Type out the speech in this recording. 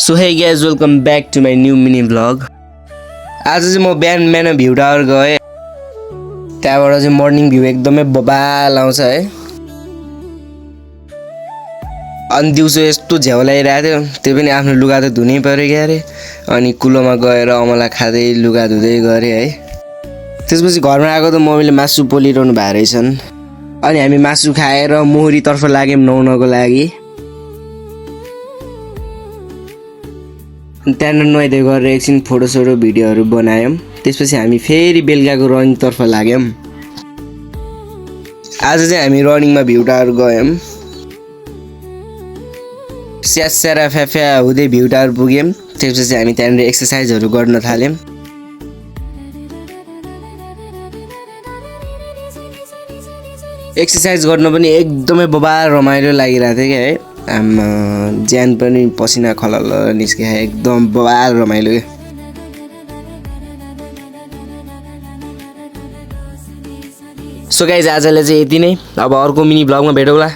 So hey guys welcome back to my new mini vlog. आज चाहिँ म बिहान भ्यू टावर गएँ। त्यहाँबाट चाहिँ मर्निङ भ्यू एकदमै बबाल आउँछ है। अनि दिउँसो यस्तो झ्याउ लागिरहेको थियो, त्यो पनि आफ्नो लुगा त धुनै पर्यो क्या अरे। अनि कुलोमा गएर अमला खाँदै लुगा धुँदै गरेँ है। त्यसपछि घरमा आएको त मम्मीले मासु पोलिरहनु भएको रहेछन्। अनि हामी मासु खाएर मोहरीतर्फ लाग्यौँ नुहाउनको लागि। त्यहाँनिर नुहाइधुवाइ गरेर एकछिन फोटोसोटो भिडियोहरू बनायौँ। त्यसपछि हामी फेरि बेलुकाको रनिङतर्फ लाग्यौँ। आज चाहिँ हामी रनिङमा भ्यू टावर गयौँ। स्यास्यारा फ्याफ्या हुँदै भ्यू टावर पुग्यौँ। त्यसपछि हामी त्यहाँनिर एक्सर्साइजहरू गर्न थाल्यौँ। एक्सर्साइज गर्न पनि एकदमै बबाल रमाइलो लागिरहेको थियो क्या है। आमा ज्यान पनि पसिना खलल निस्के, एकदम बबाल रमाइलो क्या। सो गाइज आजलाई चाहिँ यति नै। अब अर्को मिनी भ्लगमा भेटौँला।